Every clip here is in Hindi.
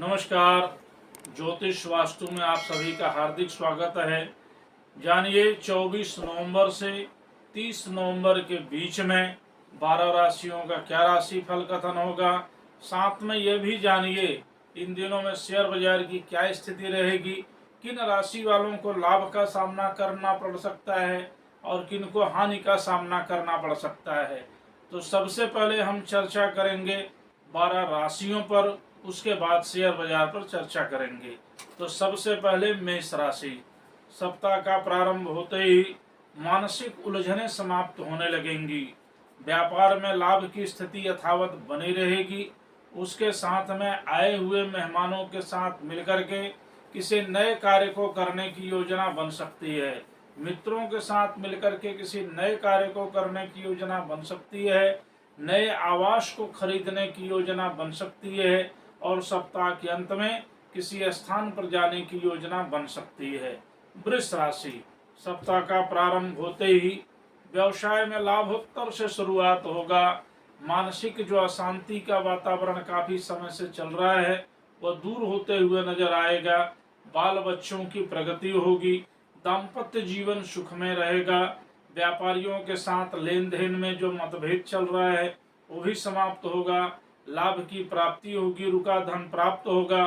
नमस्कार। ज्योतिष वास्तु में आप सभी का हार्दिक स्वागत है। जानिए 24 नवंबर से 30 नवंबर के बीच में 12 राशियों का क्या राशि फल कथन होगा। साथ में यह भी जानिए इन दिनों में शेयर बाजार की क्या स्थिति रहेगी, किन राशि वालों को लाभ का सामना करना पड़ सकता है और किन को हानि का सामना करना पड़ सकता है। तो सबसे पहले हम चर्चा करेंगे 12 राशियों पर, उसके बाद शेयर बाजार पर चर्चा करेंगे। तो सबसे पहले मेष राशि। सप्ताह का प्रारंभ होते ही मानसिक उलझनें समाप्त होने लगेंगी। व्यापार में लाभ की स्थिति यथावत बनी रहेगी। उसके साथ में आए हुए मेहमानों के साथ मिलकर के किसी नए कार्य को करने की योजना बन सकती है। मित्रों के साथ मिलकर के किसी नए कार्य को करने की योजना बन सकती है। नए आवास को खरीदने की योजना बन सकती है और सप्ताह के अंत में किसी स्थान पर जाने की योजना बन सकती है। वृष राशि। सप्ताह का प्रारंभ होते ही व्यवसाय में लाभोत्तर से शुरुआत होगा। मानसिक जो अशांति का वातावरण काफी समय से चल रहा है वह दूर होते हुए नजर आएगा। बाल बच्चों की प्रगति होगी। दाम्पत्य जीवन सुख में रहेगा। व्यापारियों के साथ लेन देन में जो मतभेद चल रहा है वो भी समाप्त होगा। लाभ की प्राप्ति होगी, रुका धन प्राप्त होगा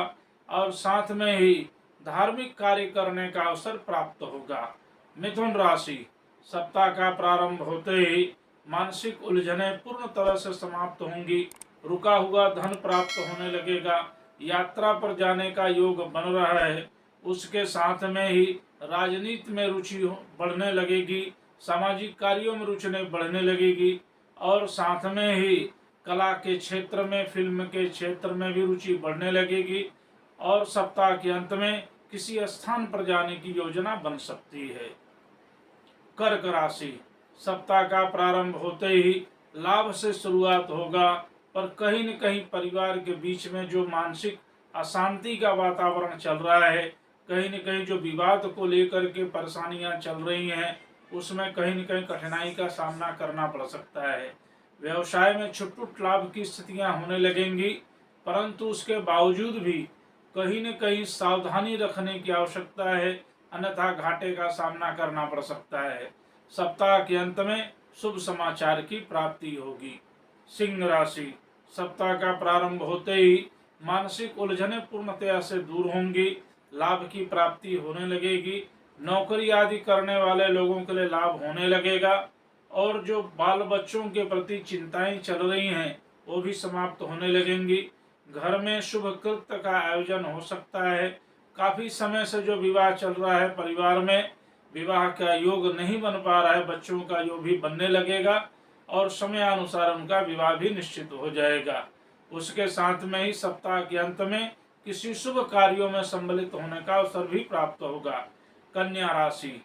और साथ में ही धार्मिक कार्य करने का अवसर प्राप्त होगा। मिथुन राशि। सप्ताह का प्रारंभ होते ही मानसिक उलझनें पूर्ण तरह से समाप्त होंगी। रुका हुआ धन प्राप्त होने लगेगा। यात्रा पर जाने का योग बन रहा है। उसके साथ में ही राजनीति में रुचि बढ़ने लगेगी। सामाजिक कार्यों में रुचि बढ़ने लगेगी और साथ में ही कला के क्षेत्र में, फिल्म के क्षेत्र में भी रुचि बढ़ने लगेगी और सप्ताह के अंत में किसी स्थान पर जाने की योजना बन सकती है। कर्क राशि। सप्ताह का प्रारंभ होते ही लाभ से शुरुआत होगा, पर कहीं न कहीं परिवार के बीच में जो मानसिक अशांति का वातावरण चल रहा है, कहीं न कहीं जो विवाद को लेकर के परेशानियां चल रही हैं, उसमें कहीं न कहीं कठिनाई का सामना करना पड़ सकता है। व्यवसाय में छुट लाभ की स्थितियां होने लगेंगी, परंतु उसके बावजूद भी कहीं न कहीं सावधानी रखने की आवश्यकता है, अन्यथा घाटे का सामना करना पड़ सकता है। सप्ताह के अंत में शुभ समाचार की प्राप्ति होगी। सिंह राशि। सप्ताह का प्रारंभ होते ही मानसिक उलझनें पूर्णतया से दूर होंगी। लाभ की प्राप्ति होने लगेगी। नौकरी आदि करने वाले लोगों के लिए लाभ होने लगेगा और जो बाल बच्चों के प्रति चिंताएं चल रही हैं वो भी समाप्त होने लगेंगी। घर में शुभ कृत्य का आयोजन हो सकता है। काफी समय से जो विवाह चल रहा है, परिवार में विवाह का योग नहीं बन पा रहा है, बच्चों का योग भी बनने लगेगा और समयानुसार उनका विवाह भी निश्चित हो जाएगा। उसके साथ में ही सप्ताह के अंत में किसी शुभ कार्यों में सम्मिलित होने का अवसर भी प्राप्त होगा। कन्या राशि।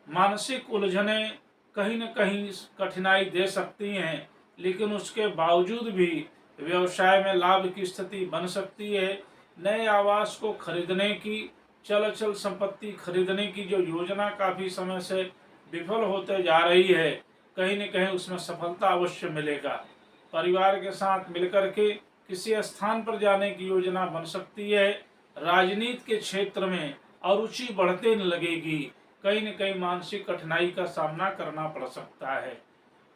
मानसिक उलझनें कहीं न कहीं कठिनाई दे सकती हैं, लेकिन उसके बावजूद भी व्यवसाय में लाभ की स्थिति बन सकती है। नए आवास को खरीदने की, चल अचल संपत्ति खरीदने की जो योजना काफी समय से विफल होते जा रही है, कहीं न कहीं उसमें सफलता अवश्य मिलेगा। परिवार के साथ मिलकर के किसी स्थान पर जाने की योजना बन सकती है। राजनीति के क्षेत्र में अरुचि बढ़ते लगेगी। कहीं न कहीं मानसिक कठिनाई का सामना करना पड़ सकता है।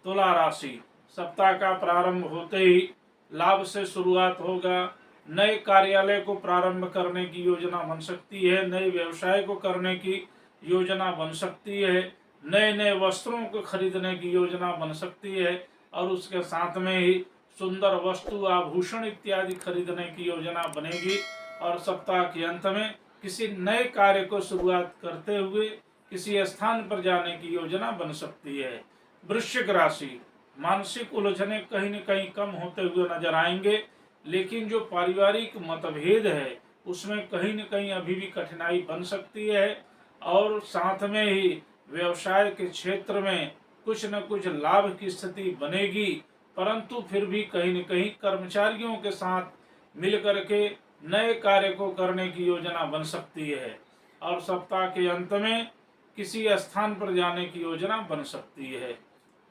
तुला राशि। सप्ताह का प्रारंभ होते ही लाभ से शुरुआत होगा। नए कार्यालय को प्रारंभ करने की योजना बन सकती है। नए व्यवसाय को करने की योजना बन सकती है। नए नए वस्त्रों को खरीदने की योजना बन सकती है और उसके साथ में ही सुंदर वस्तु, आभूषण इत्यादि खरीदने की योजना बनेगी और सप्ताह के अंत में किसी नए कार्य को शुरुआत करते हुए किसी स्थान पर जाने की योजना बन सकती है। वृश्चिक राशि। मानसिक उलझने कहीं न कहीं कम होते हुए नजर आएंगे, लेकिन जो पारिवारिक मतभेद है उसमें कहीं न कहीं अभी भी कठिनाई बन सकती है और साथ में ही व्यवसाय के क्षेत्र में कुछ न कुछ लाभ की स्थिति बनेगी, परंतु फिर भी कहीं न कहीं कर्मचारियों के साथ मिलकर के नए कार्य को करने की योजना बन सकती है और सप्ताह के अंत में किसी स्थान पर जाने की योजना बन सकती है।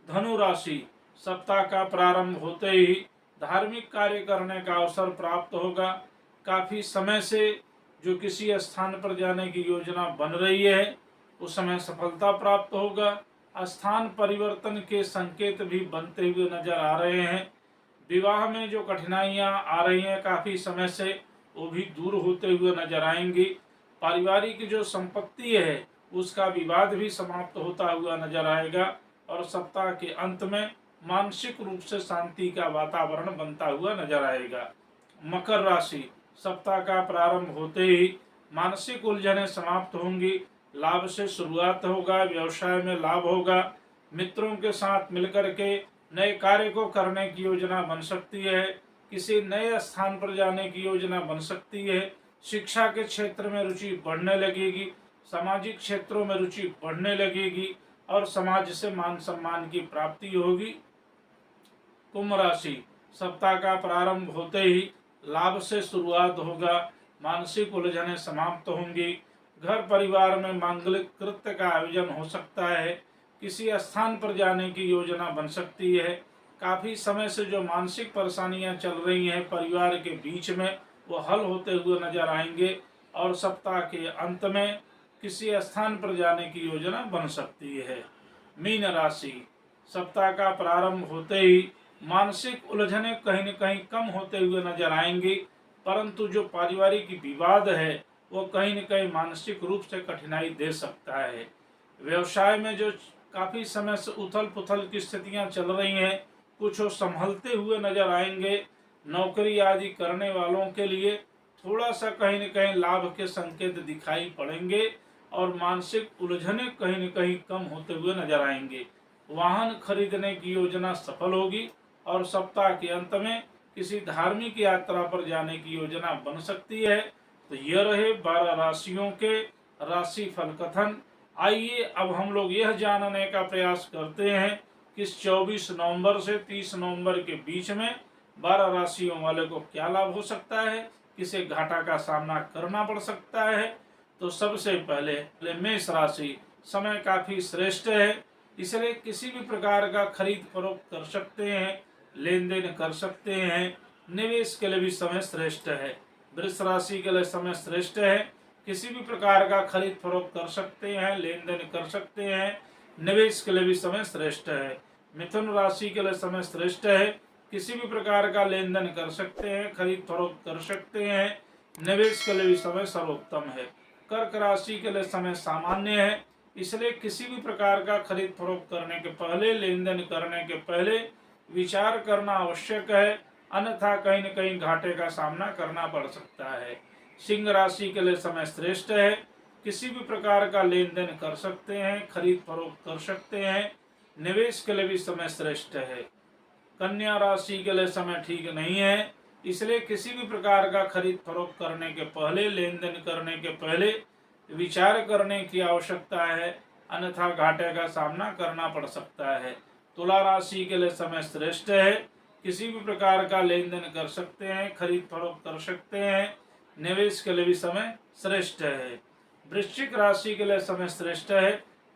धनु राशि। सप्ताह का प्रारंभ होते ही धार्मिक कार्य करने का अवसर प्राप्त होगा। काफ़ी समय से जो किसी स्थान पर जाने की योजना बन रही है उस समय सफलता प्राप्त होगा। स्थान परिवर्तन के संकेत भी बनते हुए नजर आ रहे हैं। विवाह में जो कठिनाइयां आ रही हैं काफ़ी समय से, वो भी दूर होते हुए नजर आएंगी। पारिवारिक जो संपत्ति है उसका विवाद भी समाप्त होता हुआ नजर आएगा और सप्ताह के अंत में मानसिक रूप से शांति का वातावरण बनता हुआ नजर आएगा। मकर राशि, सप्ताह का प्रारंभ होते ही मानसिक उलझनें समाप्त होंगी। लाभ से शुरुआत होगा, व्यवसाय में लाभ होगा। मित्रों के साथ मिलकर के नए कार्य को करने की योजना बन सकती है। किसी नए स्थान पर जाने की योजना बन सकती है। शिक्षा के क्षेत्र में रुचि बढ़ने लगेगी, सामाजिक क्षेत्रों में रुचि बढ़ने लगेगी और समाज से मान सम्मान की प्राप्ति होगी। कुंभ राशि, सप्ताह का प्रारंभ होते ही लाभ से शुरुआत होगा, मानसिक उलझनें समाप्त होंगी। घर परिवार में मांगलिक कृत्य का आयोजन हो सकता है। किसी स्थान पर जाने की योजना बन सकती है। काफ़ी समय से जो मानसिक परेशानियां चल रही हैं परिवार के बीच में, वो हल होते हुए नजर आएंगे और सप्ताह के अंत में किसी स्थान पर जाने की योजना बन सकती है। मीन राशि, सप्ताह का प्रारंभ होते ही मानसिक उलझनें कहीं न कहीं कम होते हुए नजर आएंगी, परंतु जो पारिवारिक विवाद है वो कहीं न कहीं मानसिक रूप से कठिनाई दे सकता है। व्यवसाय में जो काफ़ी समय से उथल पुथल की स्थितियां चल रही हैं, कुछ वो संभलते हुए नजर आएंगे। नौकरी आदि करने वालों के लिए थोड़ा सा कहीं न कहीं लाभ के संकेत दिखाई पड़ेंगे और मानसिक उलझनें कहीं न कहीं कम होते हुए नजर आएंगे। वाहन खरीदने की योजना सफल होगी और सप्ताह के अंत में किसी धार्मिक यात्रा पर जाने की योजना बन सकती है। तो यह रहे 12 राशियों के राशि फल कथन। आइए अब हम लोग यह जानने का प्रयास करते हैं कि इस 24 नवंबर से 30 नवंबर के बीच में 12 राशियों वाले को क्या लाभ हो सकता है, किसे घाटा का सामना करना पड़ सकता है। तो सबसे पहले मेष राशि, समय काफी श्रेष्ठ है, इसलिए किसी भी प्रकार का खरीद फरोख्त कर सकते हैं, लेन देन कर सकते हैं। निवेश के लिए भी समय श्रेष्ठ है। वृष राशि के लिए समय श्रेष्ठ है, किसी भी प्रकार का खरीद फरोख्त कर सकते हैं, लेन देन कर सकते हैं। निवेश के लिए भी समय श्रेष्ठ है। मिथुन राशि के लिए समय श्रेष्ठ है, किसी भी प्रकार का लेन देन कर सकते हैं, खरीद फरोख्त कर सकते हैं। निवेश के लिए भी समय सर्वोत्तम है। कर्क राशि के लिए समय सामान्य है, इसलिए किसी भी प्रकार का खरीद फरोख्त करने के पहले, लेन देन करने के पहले विचार करना आवश्यक है, अन्यथा कहीं न कहीं घाटे का सामना करना पड़ सकता है। सिंह राशि के लिए समय श्रेष्ठ है, किसी भी प्रकार का लेन देन कर सकते हैं, खरीद फरोख्त कर सकते हैं। निवेश के लिए भी समय श्रेष्ठ है। कन्या राशि के लिए समय ठीक नहीं है, इसलिए किसी भी प्रकार का खरीद फरोख्त करने के पहले, लेन देन करने के पहले विचार करने की आवश्यकता है, अन्यथा घाटे का सामना करना पड़ सकता है। तुला राशि के लिए समय श्रेष्ठ है, किसी भी प्रकार का लेन देन कर सकते हैं, खरीद फरोख्त कर सकते हैं। निवेश के लिए भी समय श्रेष्ठ है। वृश्चिक राशि के लिए समय श्रेष्ठ है,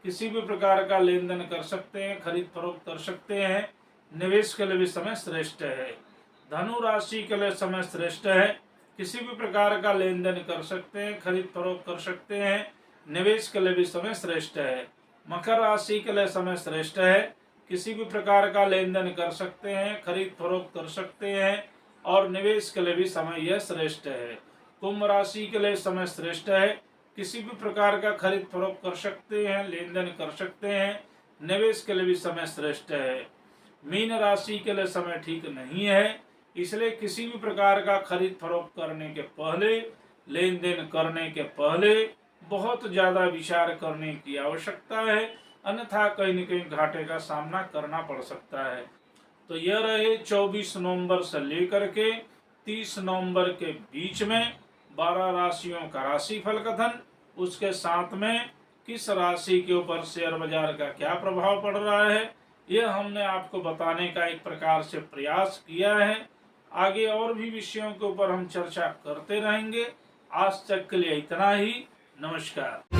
किसी भी प्रकार का लेन देन कर सकते हैं, खरीद फरोख्त कर सकते हैं। निवेश के लिए भी समय श्रेष्ठ है। धनु राशि के लिए समय श्रेष्ठ है, किसी भी प्रकार का लेन देन कर सकते हैं, खरीद फरोख्त कर सकते हैं। निवेश के लिए भी समय श्रेष्ठ है। मकर राशि के लिए समय श्रेष्ठ है, किसी भी प्रकार का लेन देन कर सकते हैं, खरीद फरोख्त कर सकते हैं और निवेश के लिए भी समय यह श्रेष्ठ है। कुंभ राशि के लिए समय श्रेष्ठ है, किसी भी प्रकार का खरीद फरोख्त कर सकते हैं, लेन देन कर सकते हैं। निवेश के लिए भी समय श्रेष्ठ है। मीन राशि के लिए समय ठीक नहीं है, इसलिए किसी भी प्रकार का खरीद फरोख्त करने के पहले, लेन देन करने के पहले बहुत ज्यादा विचार करने की आवश्यकता है, अन्यथा कहीं न कहीं घाटे का सामना करना पड़ सकता है। तो यह रहे 24 नवंबर से लेकर के 30 नवंबर के बीच में 12 राशियों का राशिफल कथन। उसके साथ में किस राशि के ऊपर शेयर बाजार का क्या प्रभाव पड़ रहा है, यह हमने आपको बताने का एक प्रकार से प्रयास किया है। आगे और भी विषयों के ऊपर हम चर्चा करते रहेंगे। आज तक के लिए इतना ही। नमस्कार।